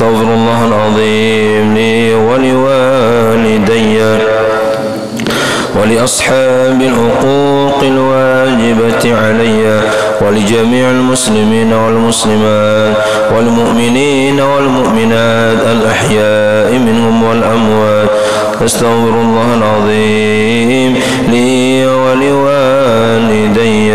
أستغفر الله العظيم لي ولوالدي ولأصحاب الحقوق الواجبة علي ولجميع المسلمين والمسلمات والمؤمنين والمؤمنات الأحياء منهم والأموات. أستغفر الله العظيم لي ولوالدي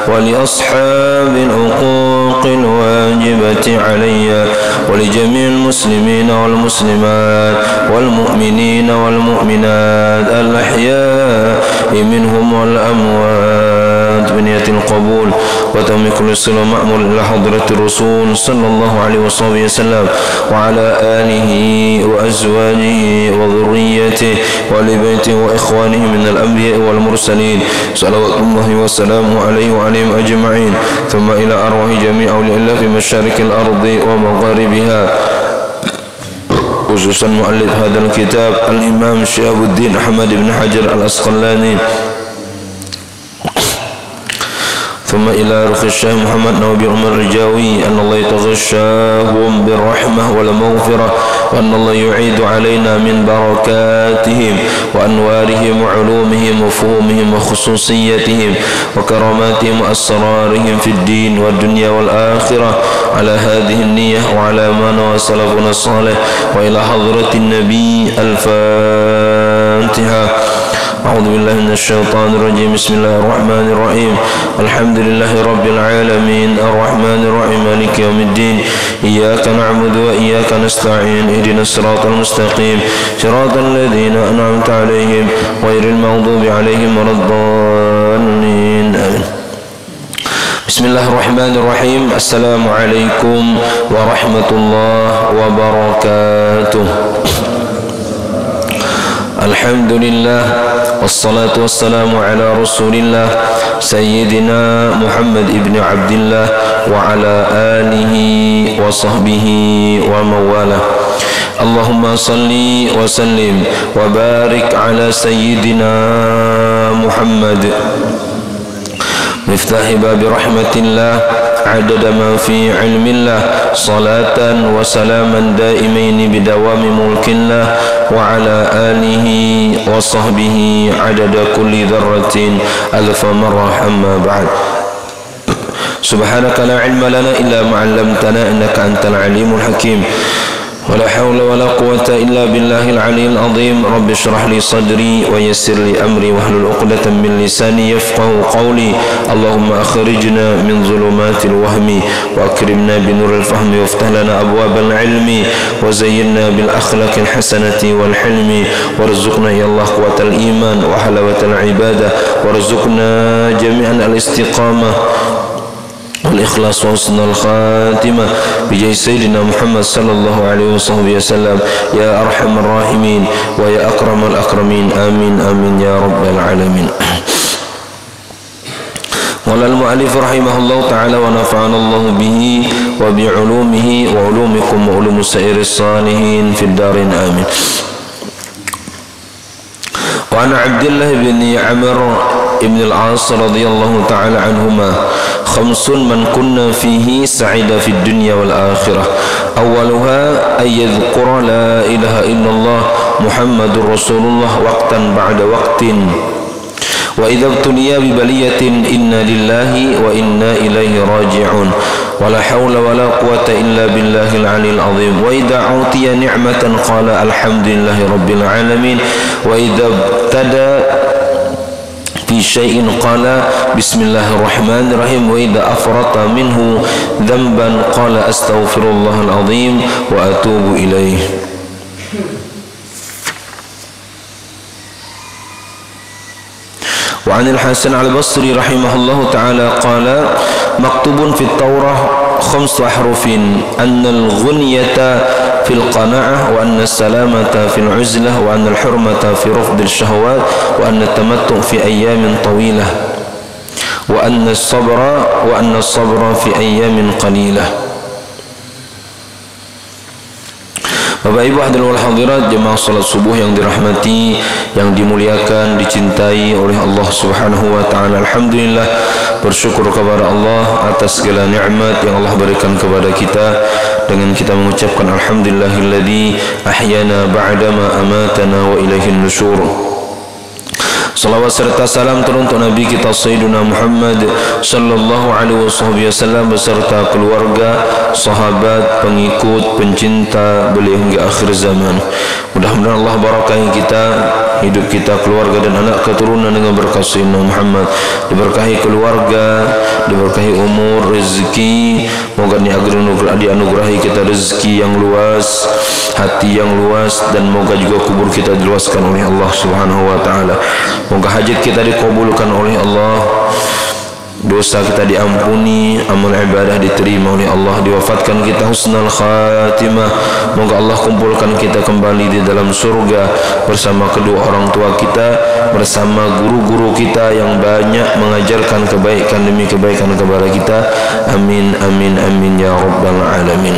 ولأصحاب الحقوق الواجبة علي ولجميع المسلمين والمسلمات والمؤمنين والمؤمنات الأحياء منهم والأموات بنية القبول وتم كل صلة مأمول إلى حضرة الرسول صلى الله عليه وسلم وعلى آله وأزواجه وذريته ولبيته وإخوانه من الأنبياء والمرسلين صلوات الله وسلامه عليه وعليهم أجمعين. ثم إلى أرواح جميع أولياء الله في مشارق الأرض ومغاربها، خصوصا مؤلف هذا الكتاب الإمام شهاب الدين أحمد بن حجر الأسقلاني. ثم إلى رخ الشيخ محمد نوبي عمر الرجاوي أن الله يتغشاهم بالرحمة والمغفرة وأن الله يعيد علينا من بركاتهم وأنوارهم وعلومهم وفهومهم وخصوصيتهم وكراماتهم وأسرارهم في الدين والدنيا والآخرة على هذه النية وعلى ما نوى سلفنا الصالح وإلى حضرة النبي. الفاتحة. أعوذ بالله من الشيطان الرجيم. بسم الله الرحمن الرحيم. الحمد لله رب العالمين الرحمن الرحيم مالك يوم الدين. إياك نعبد وإياك نستعين اهدنا الصراط المستقيم صراط الذين أنعمت عليهم غير المغضوب عليهم ولا الضالين آمين. بسم الله الرحمن الرحيم. السلام عليكم ورحمة الله وبركاته. الحمد لله والصلاة والسلام على رسول الله سيدنا محمد ابن عبد الله وعلى آله وصحبه ومن والاه. اللهم صل وسلم وبارك على سيدنا محمد مفتاح باب رحمة الله عدد ما في علم الله صلاة وسلاما دائمين بدوام ملك الله وعلى آله وصحبه عدد كل ذرة ألف مرة. أما بعد، سبحانك لا علم لنا إلا ما علمتنا إنك أنت العليم الحكيم ولا حول ولا قوة إلا بالله العلي العظيم. رب اشرح لي صدري ويسر لي أمري واحلل عقدة من لساني يفقه قولي. اللهم أخرجنا من ظلمات الوهم وأكرمنا بنور الفهم وافتح لنا أبواب العلم وزينا بالأخلاق الحسنة والحلم وارزقنا يا الله قوة الإيمان وحلاوة العبادة وارزقنا جميعا الاستقامة والإخلاص وحسن الخاتمة بجاه سيدنا محمد صلى الله عليه وسلم يا أرحم الراحمين ويا أكرم الأكرمين. آمين آمين يا رب العالمين. قال المؤلف رحمه الله تعالى ونفعنا الله به وبعلومه وعلومكم وعلوم سائر الصالحين في الدارين آمين. وعن عبد الله بن عمرو بن العاص رضي الله تعالى عنهما خمس من كنا فيه سعيد في الدنيا والآخرة. أولها أن يذكر لا إله إلا الله محمد رسول الله وقتا بعد وقت وإذا ابتلي ببلية إنا لله وإنا إليه راجعون ولا حول ولا قوة إلا بالله العلي العظيم. وإذا أعطي نعمة قال الحمد لله رب العالمين وإذا ابتدى في شيء قال بسم الله الرحمن الرحيم وإذا أفرط منه ذنبا قال أستغفر الله العظيم وأتوب إليه. وعن الحسن البصري رحمه الله تعالى قال مكتوب في التوراة 5 أحرف أن الغنية في القناعة وأن السلامة في العزلة وأن الحرمة في رفض الشهوات وأن التمتع في أيام طويلة وأن الصبر في أيام قليلة. Bapak Ibu hadirin wal hadirat, jemaah salat subuh yang dirahmati, yang dimuliakan, dicintai oleh Allah Subhanahu wa taala. Alhamdulillah, bersyukur kepada Allah atas segala nikmat yang Allah berikan kepada kita, dengan kita mengucapkan alhamdulillahilladzi ahyana ba'dama amatana wa ilaihin nusyur. Salawat serta salam teruntuk Nabi kita Sayyidina Muhammad sallallahu alaihi wasallam beserta keluarga, sahabat, pengikut, pencinta beliau hingga akhir zaman. Mudah-mudahan Allah barakahi kita, hidup kita, keluarga dan anak keturunan dengan berkah Sayyidina Muhammad. Diberkahi keluarga, diberkahi umur, rezeki. Moga dianugerahi kita rezeki yang luas, hati yang luas, dan moga juga kubur kita diluaskan oleh Allah Subhanahu wa taala. Moga hajat kita dikabulkan oleh Allah, dosa kita diampuni, amal ibadah diterima oleh Allah, diwafatkan kita husnul khatimah. Moga Allah kumpulkan kita kembali di dalam surga bersama kedua orang tua kita, bersama guru-guru kita yang banyak mengajarkan kebaikan demi kebaikan kepada kita. Amin amin amin ya rabbal alamin.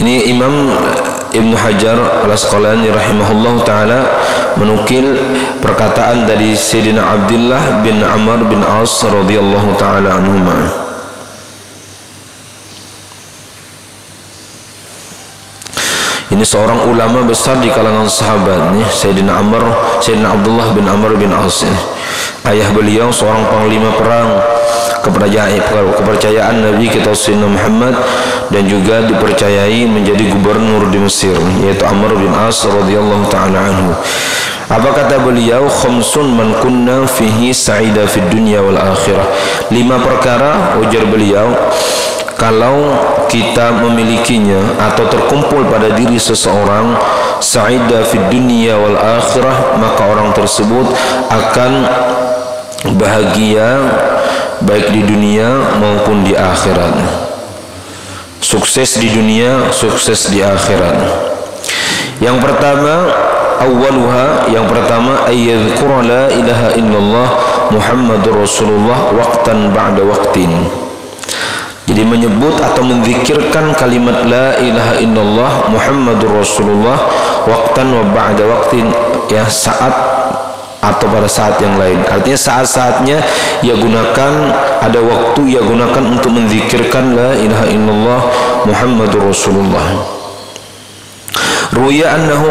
Ini Imam Ibnu Hajar Al-Asqalani rahimahullah ta'ala menukil perkataan dari Sayyidina Abdullah bin Amr bin As radhiyallahu ta'ala anhuma. Ini seorang ulama besar di kalangan sahabat nih, Sayyidina Abdullah bin Amr bin As. Ayah beliau seorang panglima perang, kepercayaan Nabi kita Sayyidina Muhammad, dan juga dipercayai menjadi gubernur di Mesir, yaitu Amr bin As radhiyallahu ta'ala anhu. Apa kata beliau? Khamsun man kunna fihi sa'ida fid dunya wal akhirah. 5 perkara, ujar beliau, kalau kita memilikinya atau terkumpul pada diri seseorang, sa'ida fid dunya wal akhirah, maka orang tersebut akan bahagia baik di dunia maupun di akhirat. Sukses di dunia, sukses di akhirat. Yang pertama, awwaluha, yang pertama, ayyadhkura la ilaha illallah Muhammadur Rasulullah waqtan ba'da waqtin. Jadi menyebut atau menzikirkan kalimat la ilaha illallah Muhammadur Rasulullah waqtan wa ba'da waqtin, ya, saat atau pada saat yang lain. Artinya saat-saatnya ia gunakan, ada waktu ia gunakan untuk menzikirkan la ilaha illallah Muhammadur Rasulullah. Ruya annahu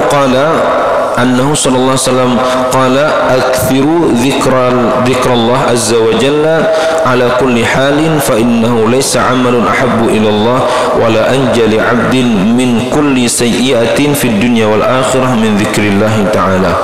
sallallahu alaihi wasallam qala akthiru dzikrallah azza wa jalla ala kulli halin fa innahu laysa amalun ahabbu ila Allah wala anjali 'abdin min kulli sayyi'atin fid dunya wal akhirah min dzikrillah ta'ala.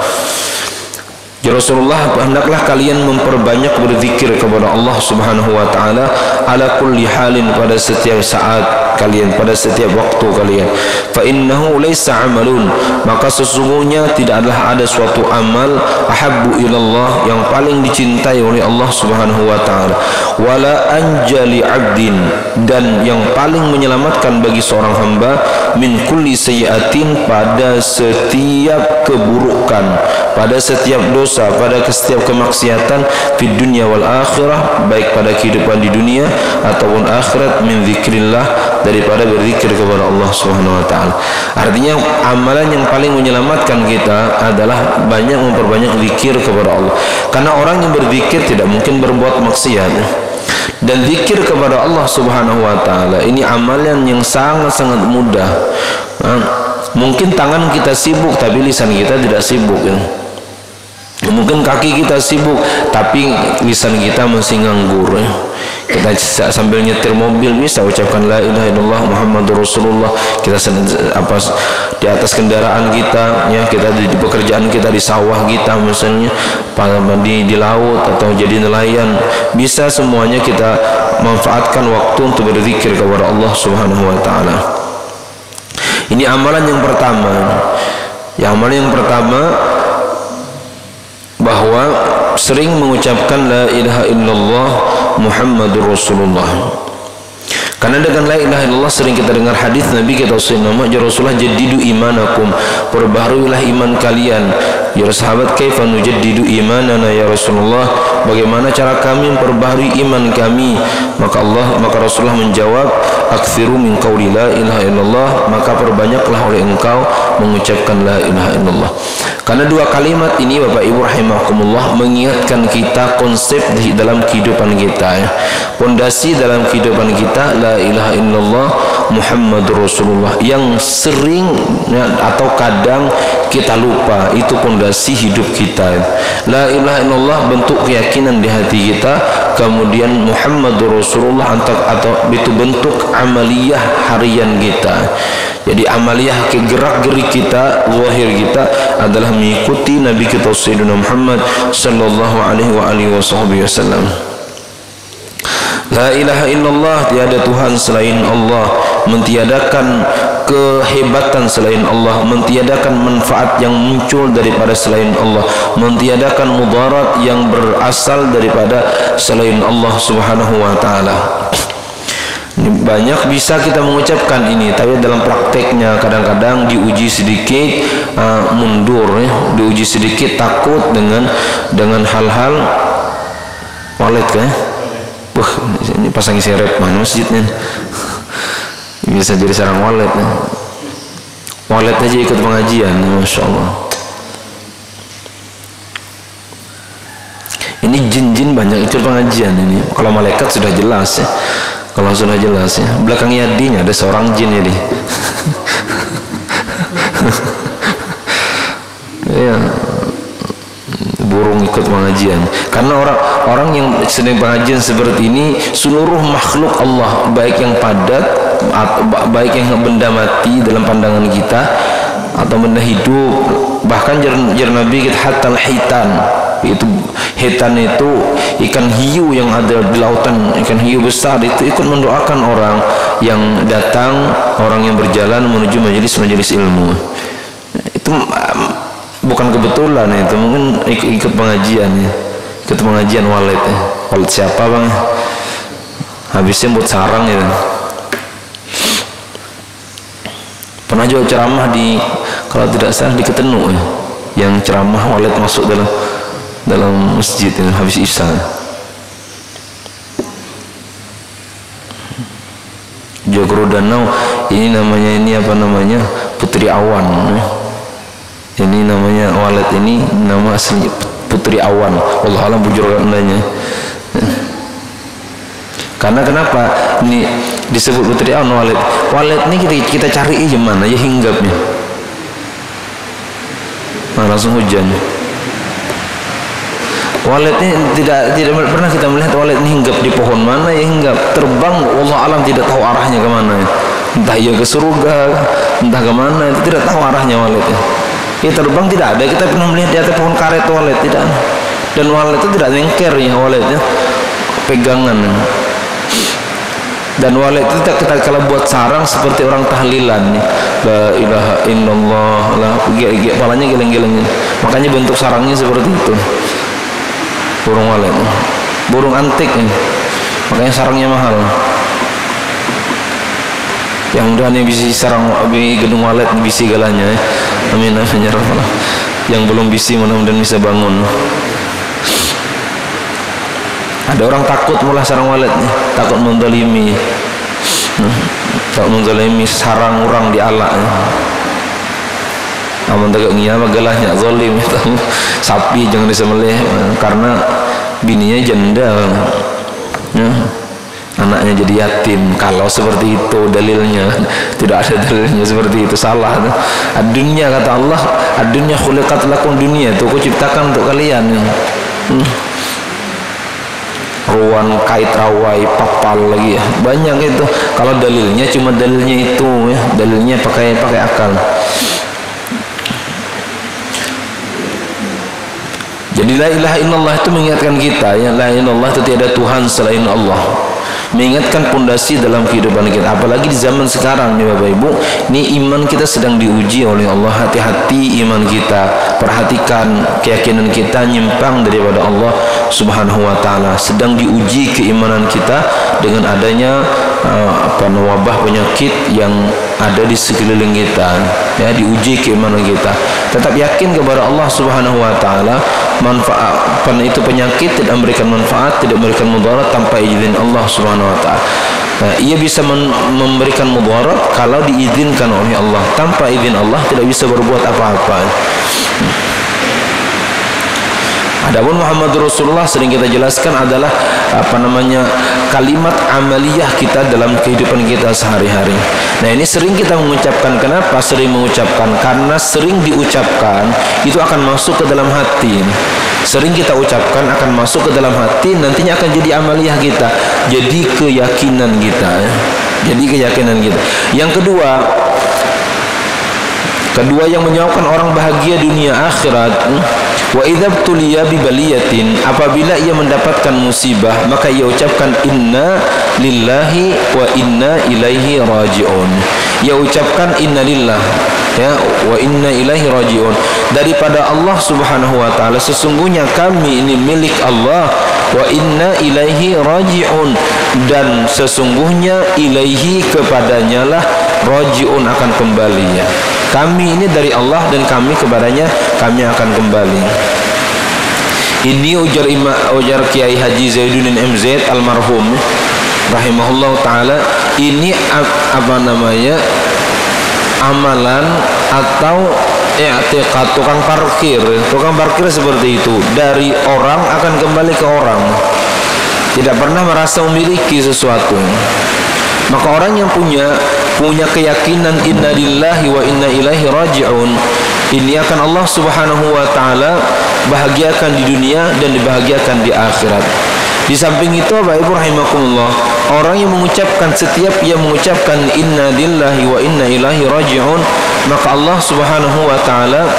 Ya Rasulullah, hendaklah kalian memperbanyak berzikir kepada Allah Subhanahu wa taala ala kulli halin, pada setiap saat kalian, pada setiap waktu kalian. Fa innahu laysa amalun, maka sesungguhnya tidak adalah ada suatu amal ahabbu ilallah, yang paling dicintai oleh Allah Subhanahu wa taala, wala anjali 'abdin, dan yang paling menyelamatkan bagi seorang hamba, min kulli sayyi'atin, pada setiap keburukan, pada setiap dosa, pada setiap kemaksiatan, di dunia wal akhirah, baik pada kehidupan di dunia ataupun akhirat, min zikrillah, daripada berzikir kepada Allah Subhanahu wa taala. Artinya amalan yang paling menyelamatkan kita adalah memperbanyak zikir kepada Allah. Karena orang yang berzikir tidak mungkin berbuat maksiat. Dan zikir kepada Allah Subhanahu wa taala ini amalan yang sangat-sangat mudah. Mungkin tangan kita sibuk tapi lisan kita tidak sibuk, ya. Mungkin kaki kita sibuk tapi lisan kita masih nganggur, ya. Kita sambil nyetir mobil bisa ucapkan la ilaha illallah Muhammadur Rasulullah. Kita di atas kendaraan kita, ya, kita di pekerjaan kita, di sawah kita misalnya, di laut atau jadi nelayan, bisa semuanya kita manfaatkan waktu untuk berzikir kepada Allah Subhanahu wa taala. Ini amalan yang pertama. Amalan yang pertama, bahwa sering mengucapkan la ilaha illallah Muhammadur Rasulullah. Karena dengan la ilaha illallah sering kita dengar hadis Nabi kita Rasulullah, jadidu imanakum, perbaharilah iman kalian. Ya sahabat, kaifa nujaddidu imanana ya Rasulullah? Bagaimana cara kami memperbaharui iman kami? Maka Rasulullah menjawab, aktsiru min qauli la ilaha illallah, maka perbanyaklah oleh engkau mengucapkan la ilaha illallah. Karena dua kalimat ini Bapak Ibu rahimakumullah mengingatkan kita konsep di dalam kehidupan kita, ya. Pondasi dalam kehidupan kita la ilaha illallah Muhammadur Rasulullah, yang sering ya, atau kadang kita lupa, itu pondasi hidup kita. La ilaha illallah bentuk keyakinan di hati kita, kemudian Muhammadur Rasulullah atau itu bentuk amaliyah harian kita. Jadi amaliyah gerak-gerik kita, zahir kita adalah mengikuti Nabi kita Sayyidina Muhammad sallallahu alaihi wasallam. La ilaha illallah, tiada Tuhan selain Allah, mentiadakan kehebatan selain Allah, mentiadakan manfaat yang muncul daripada selain Allah, mentiadakan mudarat yang berasal daripada selain Allah Subhanahu wa taala. Banyak bisa kita mengucapkan ini, tapi dalam prakteknya kadang-kadang diuji sedikit mundur, ya. Diuji sedikit takut dengan hal-hal wallet, ya. Ini pasang serep mana masjidnya, bisa jadi sarang wallet, ya. Wallet aja ikut pengajian, masya Allah. Ini jin-jin banyak ikut pengajian ini. Kalau malaikat sudah jelas, ya. Kalau sudah jelas, ya. Belakangnya D-nya ada seorang jin jadi. Ya, burung ikut pengajian. Karena orang yang sedang pengajian seperti ini, seluruh makhluk Allah, baik yang padat, baik yang benda mati dalam pandangan kita atau benda hidup, bahkan jar Nabi kita hatal hitan, itu hitan itu ikan hiu yang ada di lautan, ikan hiu besar, itu ikut mendoakan orang yang datang, orang yang berjalan menuju majelis ilmu. Itu bukan kebetulan, itu mungkin ikut pengajian, ya. Ikut pengajian wallet, ya. Wallet siapa bang? Habisnya buat sarang, ya. Pernah juga ceramah di, kalau tidak salah di Ketenu, ya. Yang ceramah wallet masuk dalam masjid, ya, habis isya. Jogro Danau, ini namanya Putri Awan, ya. Ini namanya wallet, ini nama aslinya Putri Awan. Allah alam bujur andanya. Karena kenapa ini disebut Putri Awan wallet? Wallet ini kita cari gimana ya hinggapnya. Nah, langsung hujan. Wallet ini tidak pernah kita melihat wallet ini hinggap di pohon mana ya hinggap. Terbang, Allah alam tidak tahu arahnya kemana. Entah ia ke surga, entah kemana, itu tidak tahu arahnya walletnya. Ya terbang tidak ada, kita pernah melihat di atas pohon karet wallet, tidak. Dan wallet itu tidak lengker, ya walletnya pegangan. Dan wallet itu kita kalau buat sarang seperti orang tahlilan, ya. La ilaha illallah, kepalanya geleng-geleng. Makanya bentuk sarangnya seperti itu. Burung wallet, burung antik, ya. Makanya sarangnya mahal. Yang mudah-mudahan yang bisa sarang gedung wallet bisa galanya, ya. Amin amin ya rabbal alamin. Yang belum bisi mudah-mudahan bisa bangun. Ada orang takut mulai sarang walletnya, takut menzalimi, takut menzalimi sarang orang di ala. Amun tegak ngia magalahnya zalim, sapi jangan disembelih karena bininya janda, ya. Anaknya jadi yatim. Kalau seperti itu dalilnya, tidak ada dalilnya seperti itu, salah. Dunia kata Allah, dunia khuliqat lakum, dunia itu aku ciptakan untuk kalian. Ruan, kait, rawai, papal lagi, ya. Banyak itu. Kalau dalilnya cuma dalilnya itu, ya. Dalilnya pakai akal. Jadi la ilaha illallah itu mengingatkan kita, ya, la ilaha illallah itu tiada Tuhan selain Allah. Mengingatkan pondasi dalam kehidupan kita, apalagi di zaman sekarang nih Bapak Ibu, ini iman kita sedang diuji oleh Allah. Hati-hati iman kita, perhatikan keyakinan kita nyimpang daripada Allah Subhanahu wa taala. Sedang diuji keimanan kita dengan adanya wabah penyakit yang ada di sekeliling kita, ya, diuji keimanan kita. Tetap yakin kepada Allah Subhanahu wa taala, manfaat itu penyakit tidak memberikan manfaat, tidak memberikan mudarat tanpa izin Allah Subhanahu wa taala. Nah, ia bisa memberikan mudarat kalau diizinkan oleh Allah. Tanpa izin Allah tidak bisa berbuat apa-apa. Adapun Muhammadur Rasulullah sering kita jelaskan adalah kalimat amaliyah kita dalam kehidupan kita sehari-hari. Nah, ini sering kita mengucapkan. Kenapa sering mengucapkan? Karena sering diucapkan itu akan masuk ke dalam hati. Sering kita ucapkan akan masuk ke dalam hati, nantinya akan jadi amaliyah kita, jadi keyakinan kita, jadi keyakinan kita. Yang kedua yang menyebabkan orang bahagia dunia akhirat, wa idza tuliya bi baliyatin, apabila ia mendapatkan musibah maka ia ucapkan inna lillahi wa inna ilaihi rajiun. Ia ucapkan inna lillah, ya, wa inna ilaihi rajiun, daripada Allah Subhanahu wa taala, sesungguhnya kami ini milik Allah, wa inna ilaihi rajiun, dan sesungguhnya ilaihi kepadanya lah rajiun akan kembali, ya. Kami ini dari Allah dan kami kepadanya kami akan kembali. Ini ujar Kiai Haji Zaiduddin MZ almarhum rahimahullah taala. Ini amalan atau i'tiqad tukang parkir seperti itu. Dari orang akan kembali ke orang, tidak pernah merasa memiliki sesuatu. Maka orang yang punya keyakinan inna lillahi wa inna ilaihi raji'un, ini akan Allah Subhanahu wa taala bahagiakan di dunia dan dibahagiakan di akhirat. Di samping itu, Bapak Ibu rahimakumullah, orang yang mengucapkan, setiap ia mengucapkan inna lillahi wa inna ilaihi raji'un, maka Allah Subhanahu wa taala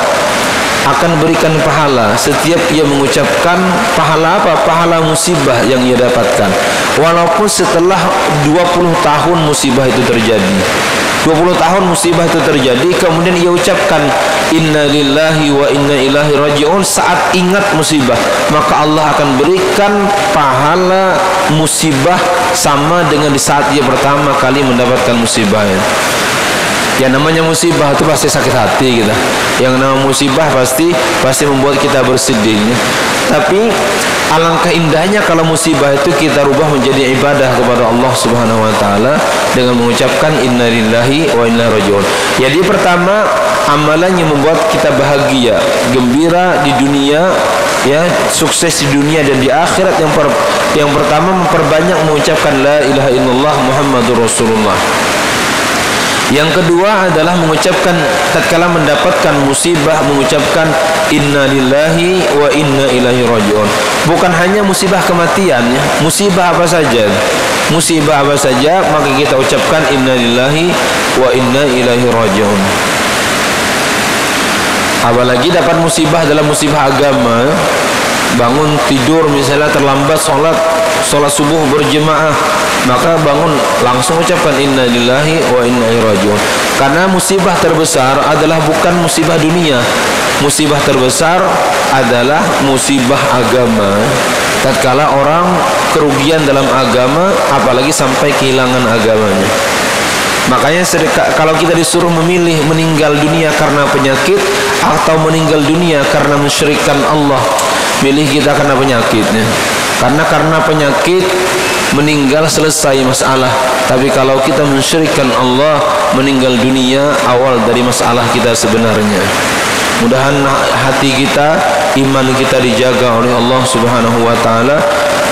akan berikan pahala setiap ia mengucapkan. Pahala apa? Pahala musibah yang ia dapatkan, walaupun setelah 20 tahun musibah itu terjadi. 20 tahun musibah itu terjadi, kemudian ia ucapkan inna lillahi wa inna ilaihi raji'un saat ingat musibah, maka Allah akan berikan pahala musibah sama dengan di saat ia pertama kali mendapatkan musibahnya. Yang namanya musibah itu pasti sakit hati kita. Yang namanya musibah pasti membuat kita bersedih. Tapi alangkah indahnya kalau musibah itu kita rubah menjadi ibadah kepada Allah Subhanahu wa taala dengan mengucapkan inna lillahi wa inna ilaihi raji'un. Jadi pertama, amalan yang membuat kita bahagia, gembira di dunia, ya, sukses di dunia dan di akhirat. Yang pertama, memperbanyak mengucapkan la ilaha illallah Muhammadur Rasulullah. Yang kedua adalah mengucapkan tatkala mendapatkan musibah, mengucapkan inna lillahi wa inna ilaihi raji'un. Bukan hanya musibah kematian, ya. Musibah apa saja maka kita ucapkan inna lillahi wa inna ilaihi raji'un. Apalagi dapat musibah dalam musibah agama, bangun tidur misalnya terlambat sholat subuh berjemaah, maka bangun langsung ucapkan inna lillahi wa inna ilaihi raji'un. Karena musibah terbesar adalah bukan musibah dunia, musibah terbesar adalah musibah agama. Tatkala orang kerugian dalam agama, apalagi sampai kehilangan agamanya. Makanya kalau kita disuruh memilih meninggal dunia karena penyakit atau meninggal dunia karena mensyirikkan Allah, pilih kita karena penyakitnya. Karena penyakit meninggal selesai masalah. Tapi kalau kita mensyirikkan Allah, meninggal dunia awal dari masalah kita sebenarnya. Mudahan hati kita, iman kita dijaga oleh Allah Subhanahu wa taala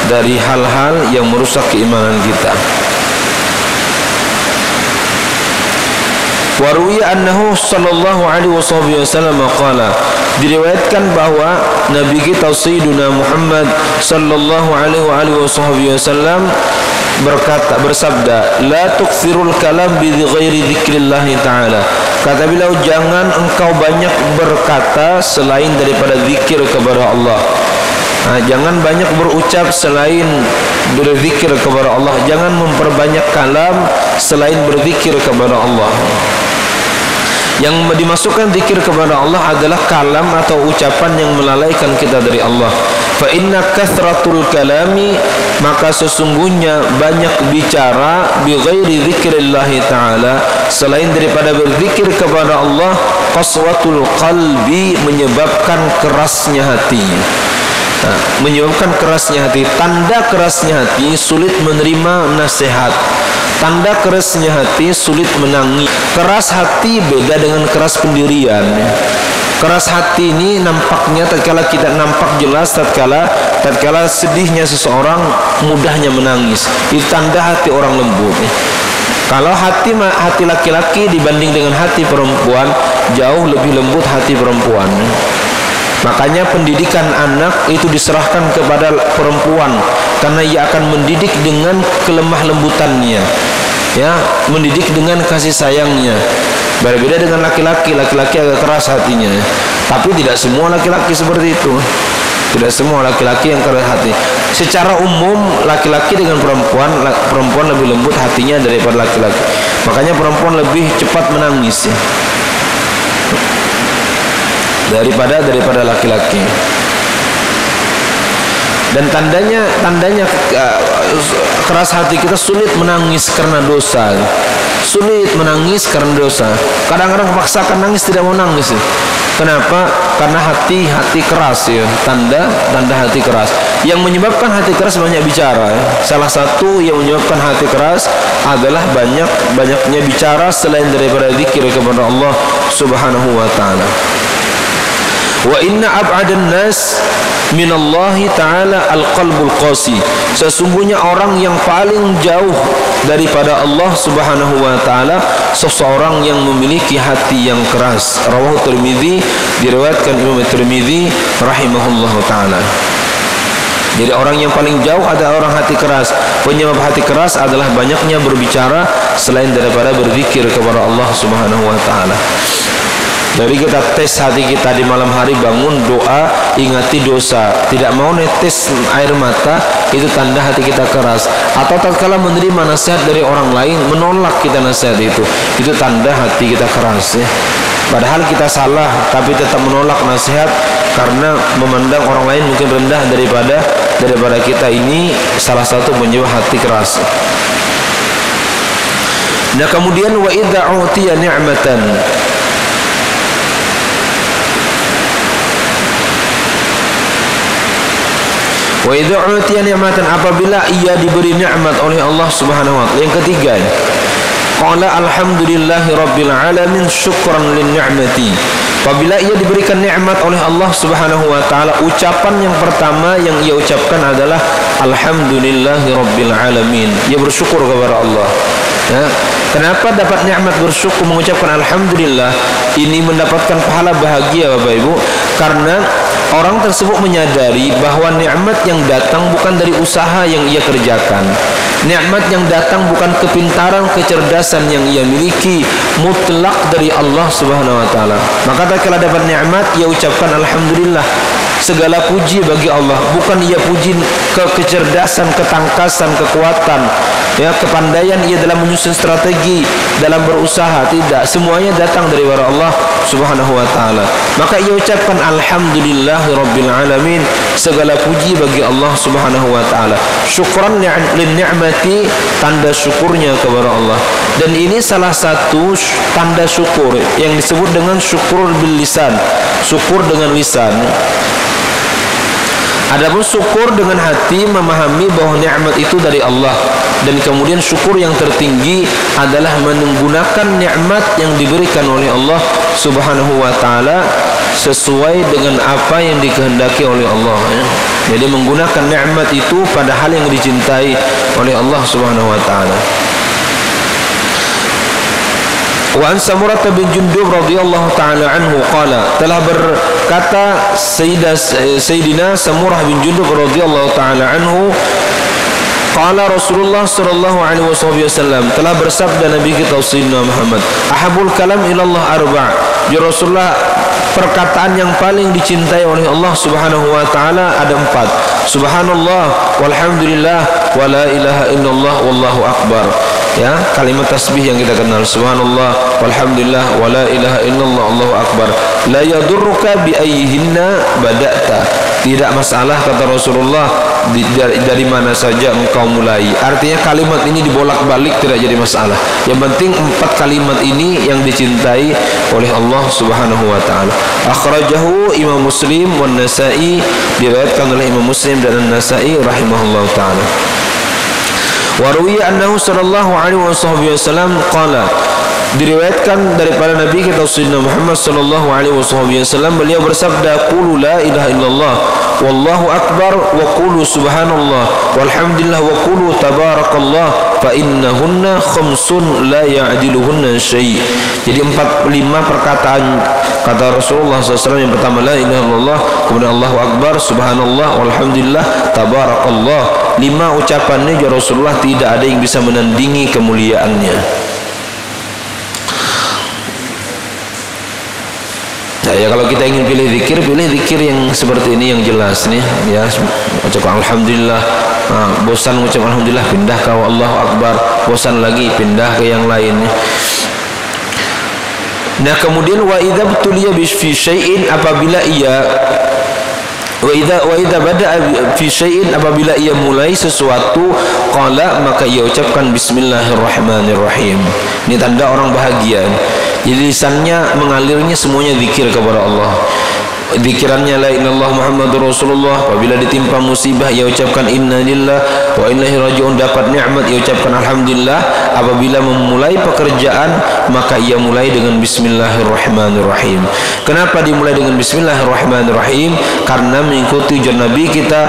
dari hal-hal yang merusak keimanan kita. Waruya annahu sallallahu alaihi wasallam qala, diriwayatkan bahwa Nabi kita Sayyiduna Muhammad sallallahu alaihi wasallam bersabda, la tukthirul kalam bi ghairi dzikrillah taala. Kata beliau, jangan engkau banyak berkata selain daripada zikir kepada Allah. Jangan banyak berucap selain berzikir kepada Allah. Jangan memperbanyak kalam selain berzikir kepada Allah. Yang dimasukkan zikir kepada Allah adalah kalam atau ucapan yang melalaikan kita dari Allah. Fa inna kathratul kalami maka sesungguhnya banyak bicara bi ghairi dzikrillah taala, selain daripada berzikir kepada Allah, qaswatul qalbi, menyebabkan kerasnya hati. Menyebabkan kerasnya hati. Tanda kerasnya hati, sulit menerima nasihat. Tanda kerasnya hati, sulit menangis. Keras hati beda dengan keras pendirian. Keras hati ini nampaknya tatkala kita nampak jelas, tatkala sedihnya seseorang mudahnya menangis. Itu tanda hati orang lembut. Kalau hati laki-laki dibanding dengan hati perempuan, jauh lebih lembut hati perempuan. Makanya pendidikan anak itu diserahkan kepada perempuan, karena ia akan mendidik dengan kelemah lembutannya, ya, mendidik dengan kasih sayangnya. Berbeda dengan laki-laki, laki-laki agak keras hatinya, tapi tidak semua laki-laki seperti itu. Tidak semua laki-laki yang keras hati. Secara umum laki-laki dengan perempuan, perempuan lebih lembut hatinya daripada laki-laki. Makanya perempuan lebih cepat menangis, ya, daripada laki-laki. Dan tandanya keras hati kita sulit menangis karena dosa. Sulit menangis karena dosa. Kadang-kadang paksakan nangis, tidak mau nangis. Kenapa? Karena hati keras, ya. Tanda hati keras. Yang menyebabkan hati keras banyak bicara, ya. Salah satu yang menyebabkan hati keras adalah banyaknya bicara selain daripada zikir kepada Allah Subhanahu wa taala. Wa inna ab'adan nas minallahi ta'ala al-qalbul qasi. Sesungguhnya orang yang paling jauh daripada Allah Subhanahu wa taala seseorang yang memiliki hati yang keras. Rawahu Tirmidzi, diriwayatkan Imam Tirmidzi rahimahullahu taala. Jadi orang yang paling jauh adalah orang hati keras. Penyebab hati keras adalah banyaknya berbicara selain daripada berzikir kepada Allah Subhanahu wa taala. Jadi kita tes hati kita di malam hari, bangun doa, ingati dosa, tidak mau netes air mata, itu tanda hati kita keras. Atau tatkala menerima nasihat dari orang lain, menolak kita nasihat itu tanda hati kita keras, ya. Padahal kita salah tapi tetap menolak nasihat karena memandang orang lain mungkin rendah daripada kita. Ini salah satu penyebab hati keras. Nah, kemudian wa idza utiya ni'matan, wa idza utiya ni'matan, apabila ia diberi nikmat oleh Allah Subhanahu wa taala. Yang ketiga, qala alhamdulillahi rabbil alamin syukran lin ni'mati. Apabila ia diberikan nikmat oleh Allah Subhanahu wa taala, ucapan yang pertama yang ia ucapkan adalah alhamdulillahi rabbil alamin. Ia bersyukur kepada Allah. Ya. Kenapa dapat nikmat bersyukur, mengucapkan alhamdulillah? Ini mendapatkan pahala bahagia, Bapak Ibu, karena orang tersebut menyadari bahwa nikmat yang datang bukan dari usaha yang ia kerjakan. Nikmat yang datang bukan kepintaran, kecerdasan yang ia miliki, mutlak dari Allah Subhanahu wa taala. Maka tatkala dapat nikmat, ia ucapkan alhamdulillah. Segala puji bagi Allah, bukan ia puji kecerdasan, ketangkasan, kekuatan, ya, kepandaian ia dalam menyusun strategi, dalam berusaha, tidak. Semuanya datang dari Allah Subhanahu wa taala. Maka ia ucapkan alhamdulillahi rabbil alamin. Segala puji bagi Allah Subhanahu wa taala. Syukran lin ni'mati, tanda syukurnya kepada Allah. Dan ini salah satu tanda syukur yang disebut dengan syukur bil lisan, syukur dengan lisan. Adapun syukur dengan hati, memahami bahwa nikmat itu dari Allah, dan kemudian syukur yang tertinggi adalah menggunakan nikmat yang diberikan oleh Allah Subhanahu wa taala sesuai dengan apa yang dikehendaki oleh Allah, ya. Jadi menggunakan nikmat itu pada hal yang dicintai oleh Allah Subhanahu wa taala. Wa an Samurah bin Jundub radhiyallahu taala anhu qala, telah berkata Sayyidina Samurah bin Jundub radhiyallahu taala anhu, qala Rasulullah sallallahu alaihi wasallam, telah bersabda Nabi kita Sayyidina Muhammad, ahabul kalam ilallah arba'. Ya Rasulullah, perkataan yang paling dicintai oleh Allah Subhanahu wa taala ada 4. Subhanallah walhamdulillah wa la ilaha illallah wallahu akbar. Ya, kalimat tasbih yang kita kenal, subhanallah walhamdulillah wa la ilaha illallah allahu akbar. La yadurruka bi ayyihinna bada'ta. Tidak masalah kata Rasulullah dari mana saja engkau mulai. Artinya kalimat ini dibolak-balik tidak jadi masalah. Yang penting 4 kalimat ini yang dicintai oleh Allah Subhanahu wa taala. Akhrajahu Imam Muslim wan Nasa'i, diriwayatkan oleh Imam Muslim dan An-Nasa'i rahimahullahu taala. Wa ruwiya annahu sallallahu alaihi wasallam qala, diriwayatkan daripada Nabi kita Sayyidina Muhammad sallallahu alaihi wasallam, beliau bersabda, qulu la ilaha illallah wallahu akbar wa qulu subhanallah walhamdulillah wa qulu tabarakallah fa innahunna khamsun la ya'diluhunna syai'. Jadi 5 perkataan kata Rasulullah SAW. Yang pertama la ilaha illallah, kemudian Allahu akbar, subhanallah, walhamdulillah, tabarakallah. 5 ucapan ini Rasulullah tidak ada yang bisa menandingi kemuliaannya. Ya kalau kita ingin pilih zikir yang seperti ini yang jelas nih ya. Ucap alhamdulillah, bosan mengucap alhamdulillah pindah ke Allahu akbar, bosan lagi pindah ke yang lain. Nah kemudian wa idza btuliya fi syai'in, apabila ia wa idza bada'a fi syai'in, apabila ia mulai sesuatu, qala, maka ia ucapkan bismillahirrahmanirrahim. Ini tanda orang bahagia. Jadi lisannya mengalirnya semuanya zikir kepada Allah. Zikirannya la ilaha illallah Muhammadur Rasulullah. Apabila ditimpa musibah ia ucapkan inna lillahi wa inna ilaihi raji'un. Dapat nikmat ia ucapkan alhamdulillah. Apabila memulai pekerjaan maka ia mulai dengan bismillahirrahmanirrahim. Kenapa dimulai dengan bismillahirrahmanirrahim? Karena mengikuti ujar Nabi kita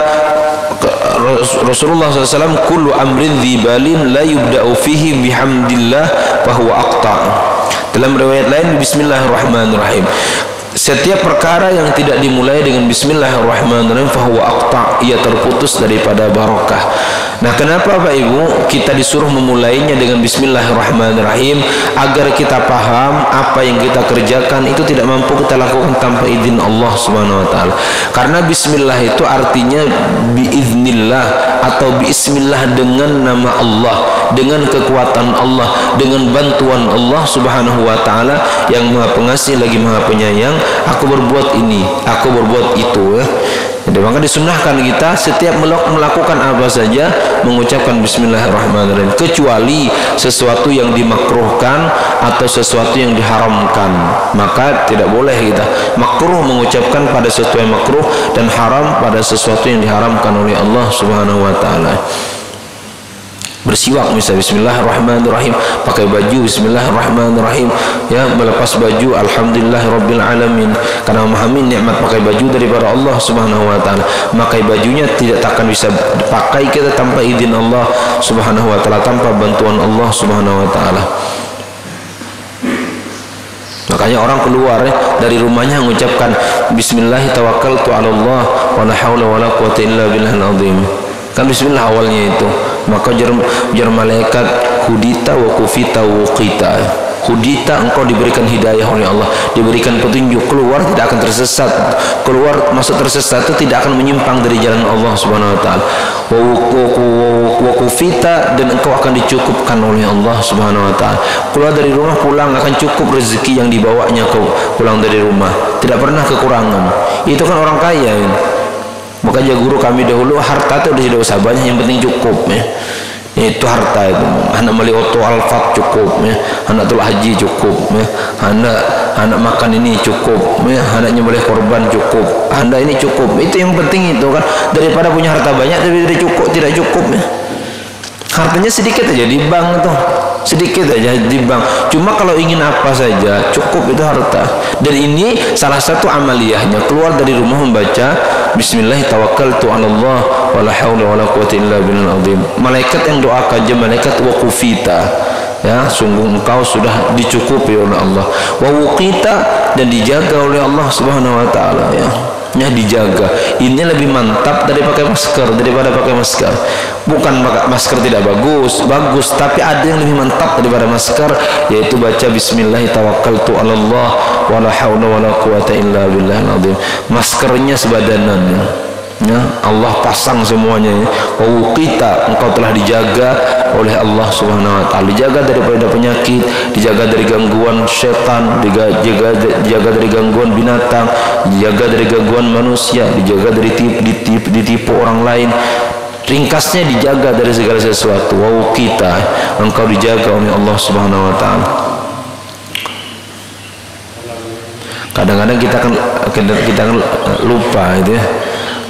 Rasulullah SAW, kullu amrin dzibalin la yubda'u fihi bihamdillah wa huwa aqta'. Dalam riwayat lain bismillahirrahmanirrahim, setiap perkara yang tidak dimulai dengan bismillahirrahmanirrahim fahuwa aqta', ia terputus daripada barokah. Nah kenapa Bapak Ibu kita disuruh memulainya dengan bismillahirrahmanirrahim? Agar kita paham apa yang kita kerjakan itu tidak mampu kita lakukan tanpa izin Allah Subhanahu wa taala. Karena bismillah itu artinya biiznillah atau bismillah, dengan nama Allah, dengan kekuatan Allah, dengan bantuan Allah Subhanahu wa taala yang Maha Pengasih lagi Maha Penyayang. Aku berbuat ini, aku berbuat itu ya. Jadi maka disunahkan kita setiap melakukan apa saja mengucapkan bismillahirrahmanirrahim, kecuali sesuatu yang dimakruhkan atau sesuatu yang diharamkan, maka tidak boleh kita. Makruh mengucapkan pada sesuatu yang makruh dan haram pada sesuatu yang diharamkan oleh Allah Subhanahu wa taala. Bersiwak misalnya bismillahirrahmanirrahim, pakai baju bismillahirrahmanirrahim, ya, melepas baju alhamdulillahirabbil alamin. Karena memahami nikmat pakai baju daripada Allah Subhanahu wa taala, maka bajunya tidak akan bisa dipakai kita tanpa izin Allah Subhanahu wa taala, tanpa bantuan Allah Subhanahu wa taala. Makanya orang keluar dari rumahnya mengucapkan bismillah tawakkaltu 'ala Allah wa la haula wa la quwwata illa billahil azim. Kan bismillah awalnya itu. Maka jar malaikat hudita wa kufita wa qita. Hudita, engkau diberikan hidayah oleh Allah, diberikan petunjuk, keluar tidak akan tersesat. Keluar masuk tersesat itu tidak akan menyimpang dari jalan Allah Subhanahu wa taala. Wa kufita, dan engkau akan dicukupkan oleh Allah Subhanahu wa taala. Keluar dari rumah pulang akan cukup rezeki yang dibawanya kau pulang dari rumah, tidak pernah kekurangan. Itu kan orang kaya ini. Makanya guru kami dahulu, harta itu tidak usah banyak, yang penting cukup ya. Itu harta itu. Anak beli oto alfat cukup ya. Anak tul haji cukup ya. Anak makan ini cukup ya. Anaknya boleh korban cukup. Anda ini cukup. Itu yang penting itu kan. Daripada punya harta banyak tapi tidak cukup ya. Hartanya sedikit aja di bank tuh, sedikit aja di bank. Cuma kalau ingin apa saja cukup itu harta. Dan ini salah satu amaliyahnya, keluar dari rumah membaca bismillah tawakkaltu 'ala Allah wa la haula wa la quwwata illa billahil azim. Malaikat yang doakan aja malaikat waqufita, ya, sungguh engkau sudah dicukupi oleh Allah. Wa wuqita, dan dijaga oleh Allah Subhanahu wa taala ya. Ya, dijaga. Ini lebih mantap dari pakai masker, daripada pakai masker. Bukan masker tidak bagus, tapi ada yang lebih mantap daripada masker, yaitu baca bismillah tawakkaltu 'ala Allah wa la haula wa la quwwata illa billahil azim. Maskernya sebadanan ya. ya, Allah pasang semuanya ya. Kita engkau telah dijaga oleh Allah Subhanahu wa taala, dijaga daripada penyakit, dijaga dari gangguan setan, dijaga dari gangguan binatang, dijaga dari gangguan manusia, dijaga dari ditipu orang lain. Ringkasnya dijaga dari segala sesuatu. Kita engkau dijaga oleh Allah Subhanahu wa taala. Kadang-kadang kita kan lupa itu ya.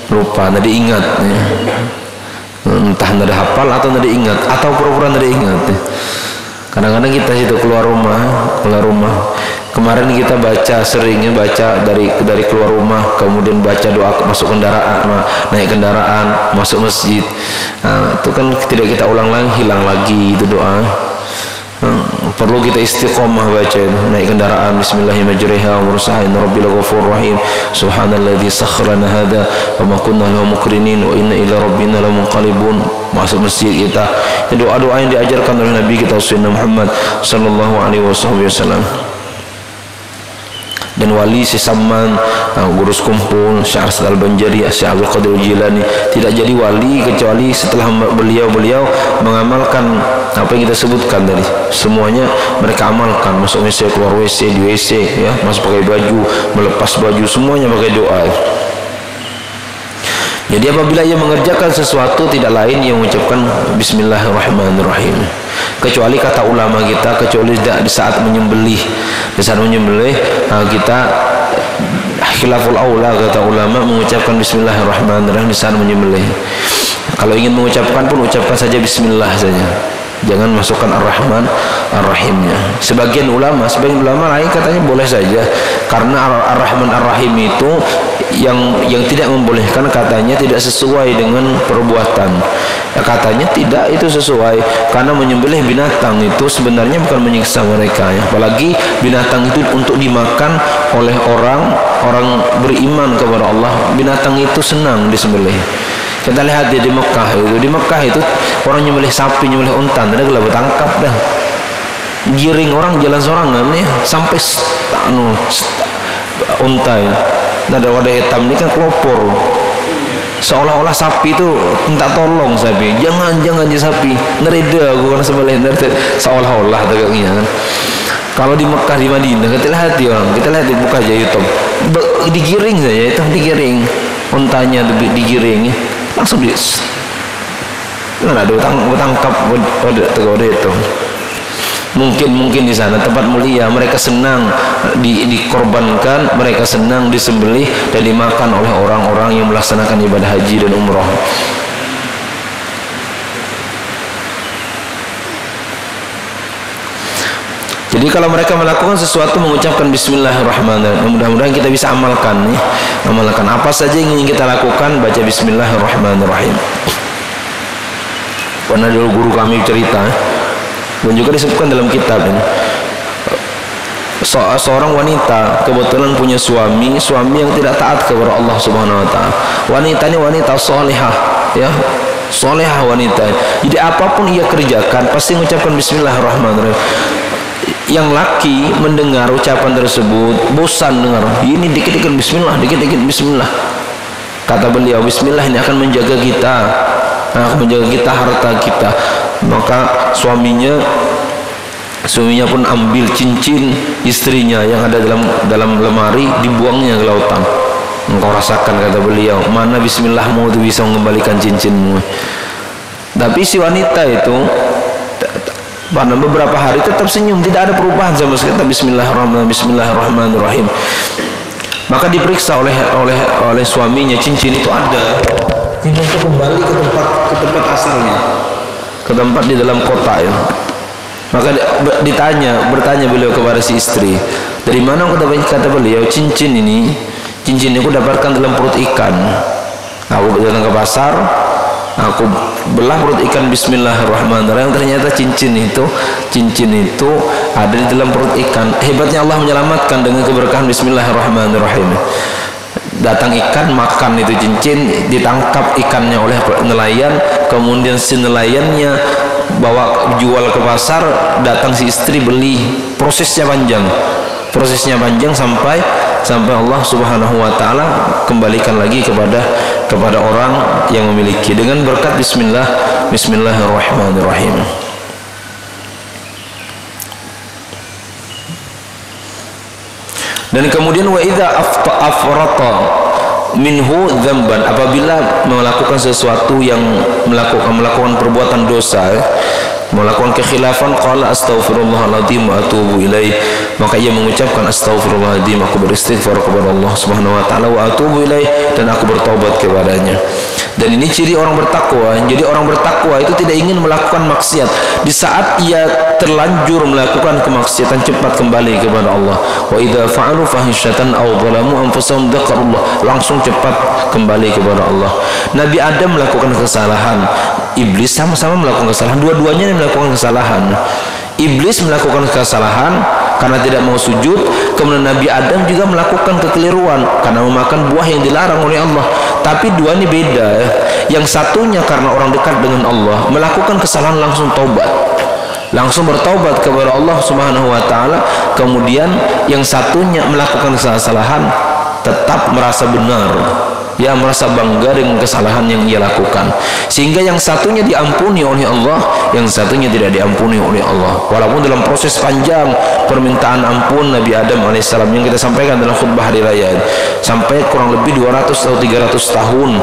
Lupa, nanti ingat ya. Entah nanti hafal atau nanti ingat atau pura-pura nanti ingat ya. Kadang-kadang kita itu keluar rumah. Kemarin kita baca seringnya baca dari keluar rumah, kemudian baca doa masuk kendaraan, naik kendaraan, masuk masjid. Nah, itu kan tidak kita ulang lagi, hilang lagi itu doa. Perlu kita istiqomah baca itu. Naik kendaraan, bismillahirrahmanirrahim, mursaha inna rabbil ghafurur rahim, subhanalladzi sakharana hadza wa ma kunna lahu muqrinin wa inna ila rabbina lamunqalibun. Masuk masjid kita, doa-doa yang diajarkan oleh Nabi kita Sayyidina Muhammad sallallahu alaihi wasallam. Dan wali si Saman, Gurus Kumpul, Syekh Arsad Al-Banjari, Syekh Abdul Qadir Jilani tidak jadi wali kecuali setelah beliau mengamalkan apa yang kita sebutkan tadi. Semuanya mereka amalkan, masuk WC, keluar WC, di WC ya, masuk pakai baju, melepas baju, semuanya pakai doa. Jadi apabila ia mengerjakan sesuatu, tidak lain yang mengucapkan bismillahirrahmanirrahim. Kecuali kata ulama kita, kecuali di saat menyembelih. Di saat menyembelih kita khilaful aula, kata ulama, mengucapkan bismillahirrahmanirrahim di saat menyembelih. Kalau ingin mengucapkan pun ucapkan saja bismillah saja. Jangan masukkan ar-Rahman ar-Rahimnya. Sebagian ulama lain katanya boleh saja, karena ar-Rahman ar-Rahim itu yang tidak membolehkan, katanya tidak sesuai dengan perbuatan. Ya, katanya tidak itu sesuai, karena menyembelih binatang itu sebenarnya bukan menyiksa mereka ya. Apalagi binatang itu untuk dimakan oleh orang beriman kepada Allah. Binatang itu senang disembelih. Kita lihat di Mekah itu orang nyembelih sapi, nyembelih unta, ada gelap tangkap dah. Giring orang jalan sorangan ya, sampai unta ya. Nah, ada wadah hitam ini kan kelopor. Seolah-olah sapi itu minta tolong sapi. Jangan je sapi. Nereda aku kan sembelih seolah-olah tegaknya kan. Kalau di Mekah, di Madinah, kita lihat di buka aja YouTube. Digiring saja itu, digiring. Untanya digiring ya. Langsung ada tangkap wadah itu. Mungkin di sana tempat mulia, mereka senang dikorbankan, mereka senang disembelih dan dimakan oleh orang-orang yang melaksanakan ibadah haji dan umroh. Jadi kalau mereka melakukan sesuatu mengucapkan bismillahirrahmanirrahim, mudah-mudahan kita bisa amalkan nih. Amalkan apa saja yang ingin kita lakukan, baca bismillahirrahmanirrahim. Pernah dulu guru kami cerita, dan juga disebutkan dalam kitab ini, seorang wanita kebetulan punya suami yang tidak taat kepada Allah Subhanahu wa taala. Wanita ini wanita salihah ya, salihah wanita. Jadi apapun ia kerjakan pasti mengucapkan bismillahirrahmanirrahim. Yang laki mendengar ucapan tersebut bosan dengar, ini dikit-dikit bismillah, dikit-dikit bismillah. Kata beliau, bismillah ini akan menjaga kita, harta kita. Maka suaminya pun ambil cincin istrinya yang ada dalam lemari, dibuangnya ke lautan. Engkau rasakan, kata beliau, mana bismillahmu itu bisa mengembalikan cincinmu. Tapi si wanita itu pada beberapa hari tetap senyum, tidak ada perubahan sama sekali. Bismillahirrahmanirrahim. Maka diperiksa oleh suaminya, cincin itu ada. Cincin itu kembali ke tempat asalnya, ke tempat di dalam kota ya. Maka bertanya beliau kepada si istri, dari mana kata beliau, cincin ini aku dapatkan dalam perut ikan. Aku datang ke pasar, aku belah perut ikan, bismillahirrahmanirrahim, ternyata cincin itu ada di dalam perut ikan. Hebatnya Allah menyelamatkan dengan keberkahan bismillahirrahmanirrahim. Datang ikan, makan itu cincin, ditangkap ikannya oleh nelayan, kemudian si nelayannya bawa jual ke pasar, datang si istri beli. Prosesnya panjang sampai Allah Subhanahu wa taala kembalikan lagi kepada kepada orang yang memiliki dengan berkat Bismillahirrahmanirrahim. Dan kemudian wa idza afrata minhu dzamban, apabila melakukan sesuatu yang melakukan perbuatan dosa, melakukan kekhilafan, qala astaghfirullahaladzim wa atubu ilaih, maka ia mengucapkan astaghfirullahaladzim, aku beristighfar kepada Allah Subhanahu wa taala, wa atubu ilaih, dan aku bertaubat kepadanya. Dan ini ciri orang bertakwa. Jadi orang bertakwa itu tidak ingin melakukan maksiat. Di saat ia terlanjur melakukan kemaksiatan, cepat kembali kepada Allah. Wa idza fa'alu fahishatan aw zalamu anfusahum dzakarullah, langsung cepat kembali kepada Allah. Nabi Adam melakukan kesalahan, iblis sama-sama melakukan kesalahan, dua-duanya melakukan kesalahan. Iblis melakukan kesalahan karena tidak mau sujud, kemudian Nabi Adam juga melakukan kekeliruan karena memakan buah yang dilarang oleh Allah. Tapi dua ini beda. Yang satunya karena orang dekat dengan Allah, melakukan kesalahan langsung taubat, langsung bertaubat kepada Allah Subhanahu wa taala. Kemudian yang satunya melakukan kesalahan tetap merasa benar, ya, merasa bangga dengan kesalahan yang ia lakukan, sehingga yang satunya diampuni oleh Allah, yang satunya tidak diampuni oleh Allah. Walaupun dalam proses panjang permintaan ampun Nabi Adam alaihissalam yang kita sampaikan dalam khutbah hari raya, sampai kurang lebih 200 atau 300 tahun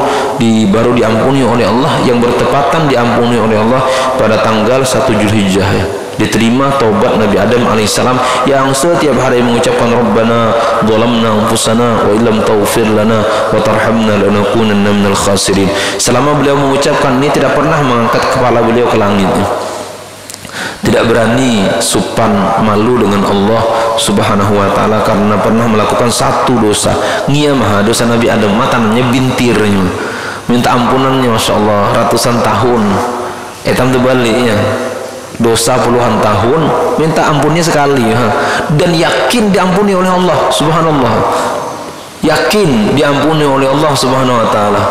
baru diampuni oleh Allah, yang bertepatan diampuni oleh Allah pada tanggal 1 Zulhijjah, ya. Diterima taubat Nabi Adam alaihissalam yang setiap hari mengucapkan Rabbana zalamna anfusana wa illam taghfir lana wa tarhamna lanakunanna minal khasirin. Selama beliau mengucapkan ini, tidak pernah mengangkat kepala beliau ke langit, tidak berani supan malu dengan Allah Subhanahu wa taala karena pernah melakukan satu dosa. Ngiyamah dosa Nabi Adam, matannya bintirnya, minta ampunannya, masya Allah, ratusan tahun. Etam terbaliknya, dosa puluhan tahun, minta ampunnya sekali, dan yakin diampuni oleh Allah Subhanallah, yakin diampuni oleh Allah Subhanahu wa taala.